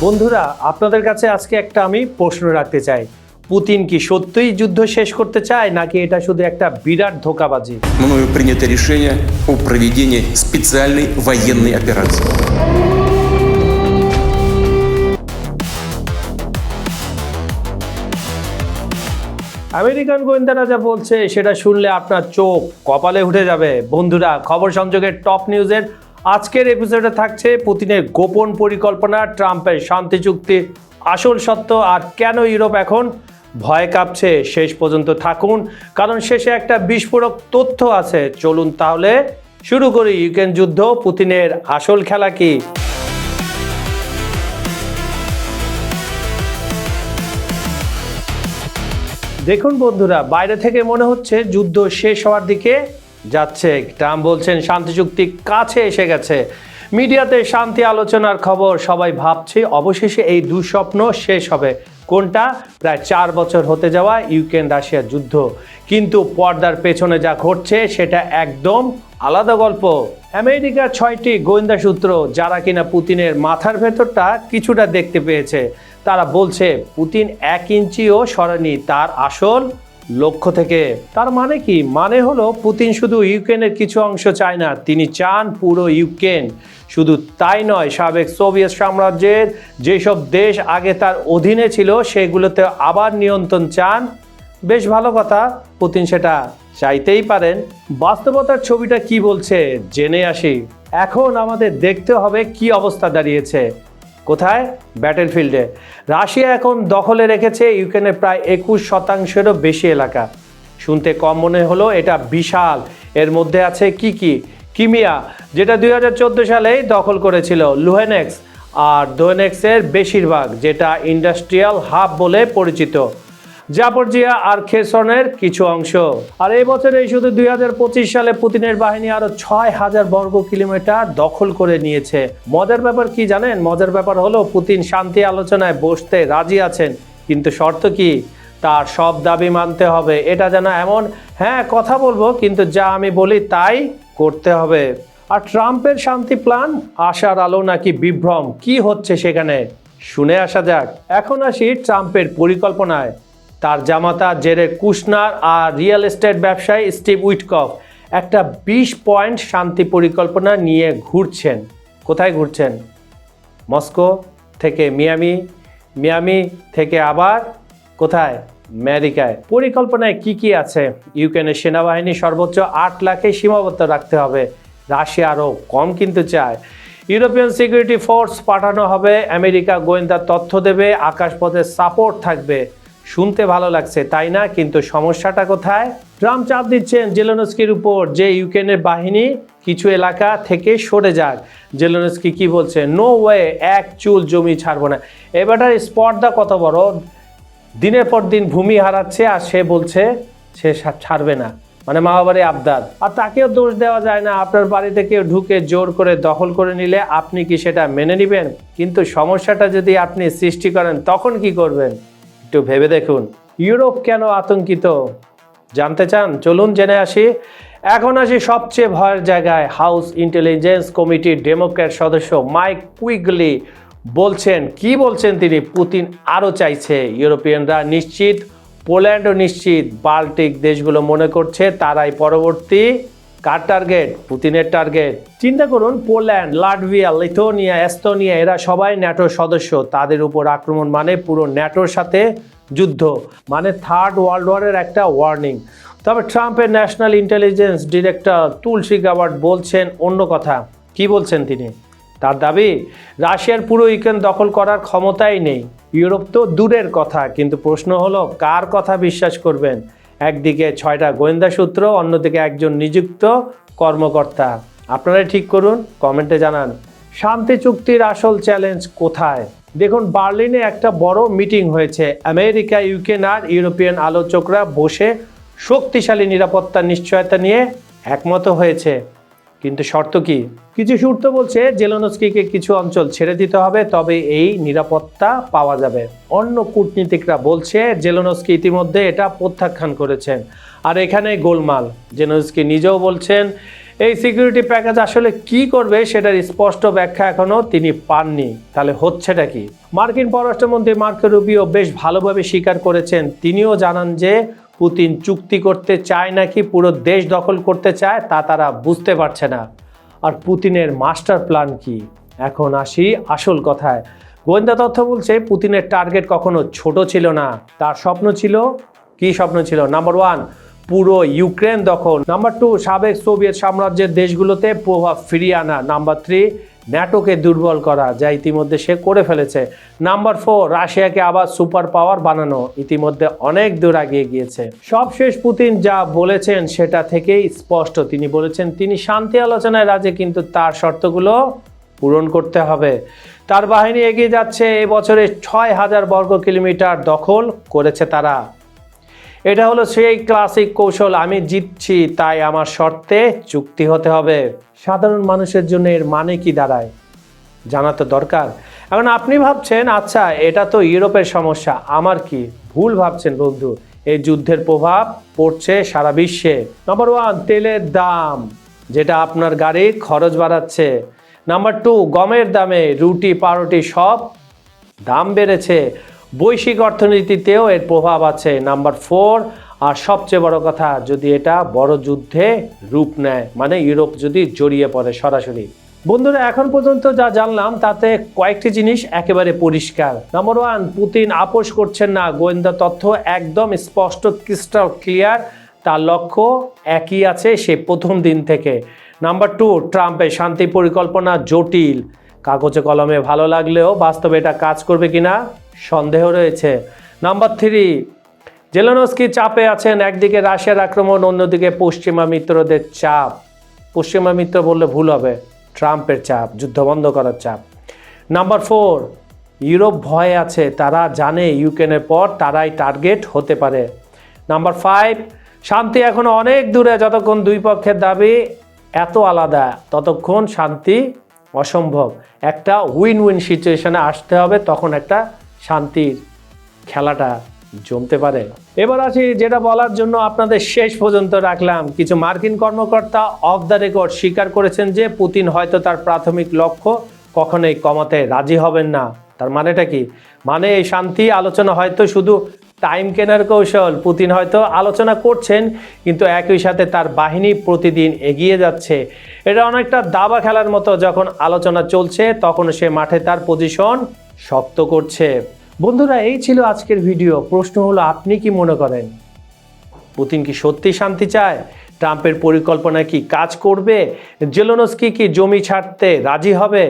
বন্ধুরা, আপনাদের কাছে আজকে একটা আমি প্রশ্ন রাখতে চাই। পুতিন কি সত্যিই যুদ্ধ শেষ করতে চায়, নাকি এটা শুধু একটা বিরাট ধোঁকাবাজি? Мною принято решение о проведении специальной военной операции. আমেরিকান গোয়েন্দারা যা বলছে সেটা শুনলে আপনার চোখ কপালে উঠে যাবে। বন্ধুরা, খবর সংযোগের টপ নিউজের আজকের এপিসোডে থাকছে পুতিনের গোপন পরিকল্পনা, ট্রাম্পের শান্তি চুক্তির আসল সত্য, আর কেন ইউরোপ এখন ভয় কাঁপছে। শেষ পর্যন্ত থাকুন, কারণ শেষে একটা বিস্ফোরক তথ্য আছে। চলুন তাহলে শুরু করি। ইউক্রেন যুদ্ধ, পুতিনের আসল খেলা কি? দেখুন বন্ধুরা, বাইরে থেকে মনে হচ্ছে যুদ্ধ শেষ হওয়ার দিকে যাচ্ছে। ট্রাম্প বলছেন শান্তি চুক্তি কাছে এসে গেছে। মিডিয়াতে শান্তি আলোচনার খবর, সবাই ভাবছে অবশেষে এই দুঃস্বপ্ন শেষ হবে। কোনটা? প্রায় 4 বছর হতে যাওয়া ইউক্রেন রাশিয়ার যুদ্ধ। কিন্তু পর্দার পেছনে যা ঘটছে সেটা একদম আলাদা গল্প। আমেরিকার 6টি গোয়েন্দা সূত্র, যারা কিনা পুতিনের মাথার ভেতরটা কিছুটা দেখতে পেয়েছে, তারা বলছে পুতিন 1 ইঞ্চিও সরেনি তার আসল লক্ষ্য থেকে। তার মানে কি? মানে হলো পুতিন শুধু ইউক্রেনের কিছু অংশ চায় না, তিনি চান পুরো ইউক্রেন। শুধু তাই নয়, সাবেক সোভিয়েত সাম্রাজ্যের যেসব দেশ আগে তার অধীনে ছিল সেগুলোতে আবার নিয়ন্ত্রণ চান। বেশ ভালো কথা, পুতিন সেটা চাইতেই পারেন। বাস্তবতার ছবিটা কি বলছে জেনে আসি। এখন আমাদের দেখতে হবে কি অবস্থা দাঁড়িয়েছে। কোথায়? ব্যাটেলফিল্ডে। রাশিয়া এখন দখলে রেখেছে ইউক্রেনের প্রায় 21%-এরও বেশি এলাকা। শুনতে কম মনে হলো, এটা বিশাল। এর মধ্যে আছে কি? ক্রিমিয়া, যেটা 2014 সালেই দখল করেছিল, লুহানেক্স আর দোনেক্সের বেশিরভাগ, যেটা ইন্ডাস্ট্রিয়াল হাব বলে পরিচিত, জাপোরজিয়া আর খেরসনের কিছু অংশ। আর এই বছরে শুধু 2025 সালে পুতিনের বাহিনী আরো 6000 বর্গ কিলোমিটার দখল করে নিয়েছে। মজার ব্যাপার কি জানেন? মজার ব্যাপার হলো পুতিন শান্তি আলোচনায় বসতে রাজি আছেন, কিন্তু শর্ত কি? তার সব দাবি মানতে হবে। এটা যেন এমন, হ্যাঁ কথা বলবো, কিন্তু যা আমি বলি তাই করতে হবে। আর ট্রাম্পের শান্তি প্ল্যান, আশার আলো নাকি বিভ্রম? কি হচ্ছে সেখানে শুনে আসা যাক। এখন আসি ট্রাম্পের পরিকল্পনায়। তার জামাতা জেরেড কুশনার আর রিয়েল এস্টেট ব্যবসায়ী স্টিভ উইটকফ একটা 20 পয়েন্ট শান্তি পরিকল্পনা নিয়ে ঘুরছেন। কোথায় ঘুরছেন? মস্কো থেকে মিয়ামি, মিয়ামি থেকে আবার কোথায়? আমেরিকায়। পরিকল্পনায় কি আছে? ইউক্রেনের সেনাবাহিনী সর্বোচ্চ 8 লাখে সীমাবদ্ধ রাখতে হবে। রাশিয়া আরও কম কিন্তু চায়। ইউরোপিয়ান সিকিউরিটি ফোর্স পাঠানো হবে, আমেরিকা গোয়েন্দা তথ্য দেবে, আকাশপথে সাপোর্ট থাকবে। শুনতে ভালো লাগছে, তাই না? কিন্তু সমস্যাটা কোথায়? ট্রাম্প চাপ দিচ্ছেন জেলেনস্কির উপর যে ইউক্রেনের বাহিনী কিছু এলাকা থেকে সরে যাক। জেলেনস্কি কি বলছে? নো ওয়ে, 1 চুল জমি ছাড়বো না। এবারটার স্পর্ধা কত বড়! দিনের পর দিন ভূমি হারাচ্ছে আর সে বলছে সে ছাড়বে না। মানে মামাবাড়ি আবদার। আর তাকেও দোষ দেওয়া যায় না। আপনার বাড়িতে কেউ ঢুকে জোর করে দখল করে নিলে আপনি কি সেটা মেনে নেবেন? কিন্তু সমস্যাটা যদি আপনি সৃষ্টি করেন, তখন কি করবেন? একটু ভেবে দেখুন। ইউরোপ কেন আতঙ্কিত জানতে চান? চলুন জেনে আসি। এখন আসি সবচেয়ে ভয়ের জায়গায়। হাউস ইন্টেলিজেন্স কমিটির ডেমোক্র্যাট সদস্য মাইক কুইগলি বলছেন, কি বলছেন তিনি? পুতিন আরও চাইছে। ইউরোপিয়ানরা নিশ্চিত, পোল্যান্ডও নিশ্চিত, বাল্টিক দেশগুলো মনে করছে তারাই পরবর্তী কার টার্গেট? পুতিনের টার্গেট। চিন্তা করুন, পোল্যান্ড, লাটভিয়া, লিথুয়ানিয়া, এস্তোনিয়া, এরা সবাই ন্যাটোর সদস্য। তাদের উপর আক্রমণ মানে পুরো ন্যাটোর সাথে যুদ্ধ, মানে থার্ড ওয়ার্ল্ড ওয়ারের একটা ওয়ার্নিং। তবে ট্রাম্পের ন্যাশনাল ইন্টেলিজেন্স ডিরেক্টর তুলসী গাবার্ড বলছেন অন্য কথা। কি বলছেন তিনি? তার দাবি, রাশিয়ার পুরো ইউক্রেন দখল করার ক্ষমতাই নেই। ইউরোপ তো দূরের কথা, কিন্তু প্রশ্ন হলো কার কথা বিশ্বাস করবেন? একদিকে 6টা গোয়েন্দা সূত্র, অন্যদিকে একজন নিযুক্ত কর্মকর্তা। আপনারাই ঠিক করুন, কমেন্টে জানান। শান্তি চুক্তির আসল চ্যালেঞ্জ কোথায়? দেখুন, বার্লিনে একটা বড় মিটিং হয়েছে। আমেরিকা, ইউক্রেন আর ইউরোপিয়ান আলোচকরা বসে শক্তিশালী নিরাপত্তার নিশ্চয়তা নিয়ে একমত হয়েছে। কিন্তু শর্ত কি? কিছু সূত্র বলছে জেলেনস্কিকে কিছু অঞ্চল ছেড়ে দিতে হবে, তবে এই নিরাপত্তা পাওয়া যাবে। অন্য কূটনীতিকরা বলছে জেলেনস্কি ইতিমধ্যে এটা প্রত্যাখ্যান করেছেন। আর এখানে গোলমাল। জেলেনস্কি নিজেও বলছেন এই সিকিউরিটি প্যাকেজ আসলে কি করবে সেটার স্পষ্ট ব্যাখ্যা এখনো তিনি পাননি। তাহলে হচ্ছেটা কি? মার্কিন পররাষ্ট্রমন্ত্রী মার্কো রুবিও বেশ ভালোভাবে স্বীকার করেছেন, তিনিও জানান যে পুতিন চুক্তি করতে চায় নাকি পুরো দেশ দখল করতে চায় তা তারা বুঝতে পারছে না। আর পুতিনের মাস্টার প্ল্যান কি? এখন আসি আসল কথায়। গোয়েন্দা তথ্য বলছে পুতিনের টার্গেট কখনো ছোট ছিল না, তার স্বপ্ন ছিল। কি স্বপ্ন ছিল? নাম্বার 1, পুরো ইউক্রেন দখল। নাম্বার 2, সাবেক সোভিয়েত সাম্রাজ্যের দেশগুলোতে প্রভাব ফিরিয়ে আনা। নাম্বার 3, ন্যাটোকে দুর্বল করা, যা ইতিমধ্যে সে করে ফেলেছে। নাম্বার 4, রাশিয়াকে আবার সুপার পাওয়ার বানানো, ইতিমধ্যে অনেক দূর এগিয়ে গিয়েছে। সবশেষ পুতিন যা বলেছেন সেটা থেকেই স্পষ্ট। তিনি বলেছেন তিনি শান্তি আলোচনায় রাজি, কিন্তু তার শর্তগুলো পূরণ করতে হবে। তার বাহিনী এগিয়ে যাচ্ছে। এবছরে 6,000 বর্গ কিলোমিটার দখল করেছে তারা। এটা হলো সেই ক্লাসিক কৌশল, আমি জিতছি তাই আমার শর্তে চুক্তি হতে হবে। সাধারণ মানুষের জন্য এর মানে কি দাঁড়ায় জানা তো দরকার। এখন আপনি ভাবছেন আচ্ছা এটা তো ইউরোপের সমস্যা, আমার কি? ভুল ভাবছেন বন্ধু, এই যুদ্ধের প্রভাব পড়ছে সারা বিশ্বে। নাম্বার 1, তেলের দাম, যেটা আপনার গাড়ির খরচ বাড়াচ্ছে। নাম্বার 2, গমের দামে, রুটি পাউরুটি সব দাম বেড়েছে। বৈশ্বিক অর্থনীতিতেও এর প্রভাব আছে। নাম্বার 4, আর সবচেয়ে বড় কথা, যদি এটা বড় যুদ্ধে রূপ নেয়, মানে ইউরোপ যদি জড়িয়ে পড়ে সরাসরি। বন্ধুরা এখন পর্যন্ত যা জানলাম তাতে কয়েকটি জিনিস একেবারে পরিষ্কার। নাম্বার 1, পুতিন আপোষ করছেন না, গোয়েন্দা তথ্য একদম স্পষ্ট, ক্রিস্টাল ক্লিয়ার, তার লক্ষ্য একই আছে সে প্রথম দিন থেকে। নাম্বার 2, ট্রাম্পের শান্তি পরিকল্পনা জটিল, কাগজে কলমে ভালো লাগলেও বাস্তবে এটা কাজ করবে কিনা সন্দেহ রয়েছে। নাম্বার 3, জেলেনস্কি চাপে আছেন, একদিকে রাশিয়ার আক্রমণ, অন্যদিকে পশ্চিমা মিত্রদের চাপ। পশ্চিমা মিত্র বললে ভুল হবে, ট্রাম্পের চাপ, যুদ্ধ বন্ধ করার চাপ। নাম্বার 4, ইউরোপ ভয়ে আছে, তারা জানে ইউক্রেনের পর তারাই টার্গেট হতে পারে। নাম্বার 5, শান্তি এখনো অনেক দূরে, যতক্ষণ দুই পক্ষের দাবি এত আলাদা ততক্ষণ শান্তি অসম্ভব। একটা উইন উইন সিচুয়েশনে আসতে হবে, তখন একটা শান্তির খেলাটা জমতে পারে। এবার আসি যেটা বলার জন্য আপনাদের শেষ পর্যন্ত রাখলাম। কিছু মার্কিন কর্মকর্তা অফ দ্য রেকর্ড স্বীকার করেছেন যে পুতিন হয়তো তার প্রাথমিক লক্ষ্য কখনোই কমাতে রাজি হবেন না। তার মানেটা কি? মানে এই শান্তি আলোচনা হয়তো শুধু টাইম কেনার কৌশল। পুতিন হয়তো আলোচনা করছেন, কিন্তু একই সাথে তার বাহিনী প্রতিদিন এগিয়ে যাচ্ছে। এটা অনেকটা দাবা খেলার মতো, যখন আলোচনা চলছে তখন সে মাঠে তার পজিশন শক্ত করছে। বন্ধুরা এই ছিল আজকের ভিডিও। প্রশ্ন হলো আপনি কি মনে করেন? পুতিন কি সত্যি শান্তি চায়? ট্রাম্পের পরিকল্পনা কি কাজ করবে? জেলেনস্কি কি জমি ছাড়তে রাজি হবে?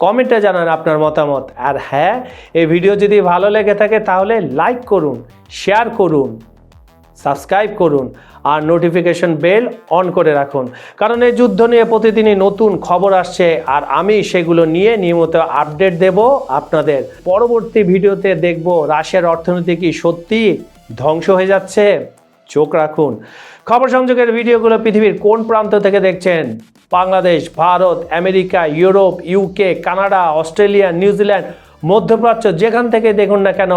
কমেন্টে জানান আপনার মতামত। আর হ্যাঁ, এই ভিডিও যদি ভালো লেগে থাকে তাহলে লাইক করুন, শেয়ার করুন, সাবস্ক্রাইব করুন আর নোটিফিকেশন বেল অন করে রাখুন, কারণ এই যুদ্ধ নিয়ে প্রতিদিনই নতুন খবর আসছে আর আমি সেগুলো নিয়ে নিয়মিত আপডেট দেব আপনাদের। পরবর্তী ভিডিওতে দেখব রাশিয়ার অর্থনীতি কি সত্যি ধ্বংস হয়ে যাচ্ছে। চোখ রাখুন। খবর সংযোগের ভিডিওগুলো পৃথিবীর কোন প্রান্ত থেকে দেখছেন? Bangladesh, Bharat, America, Europe, UK, Canada, Australia, New Zealand, মধ্যপ্রাচ্য, যেখান থেকে দেখুন না কেন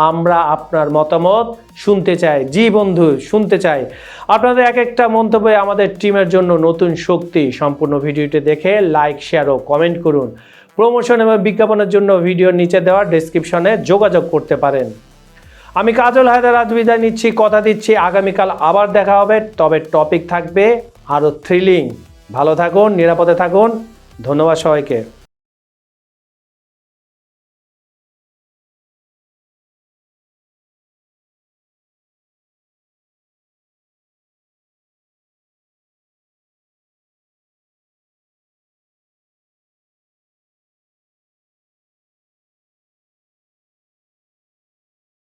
আমরা আপনার মতামত শুনতে চাই। জি বন্ধু, শুনতে চাই। আপনাদের এক একটা মন্তব্যে আমাদের টিমের জন্য নতুন শক্তি। সম্পূর্ণ ভিডিওটি দেখে লাইক, শেয়ার ও কমেন্ট করুন। প্রমোশন এবং বিজ্ঞাপনের জন্য ভিডিওর নিচে দেওয়া ডেসক্রিপশনে যোগাযোগ করতে পারেন। আমি কাজল হায়দার আজ বিদায় নিচ্ছি, কথা দিচ্ছি আগামীকাল আবার দেখা হবে, তবে টপিক থাকবে আরও থ্রিলিং। ভালো থাকুন, নিরাপদে থাকুন। ধন্যবাদ সবাইকে।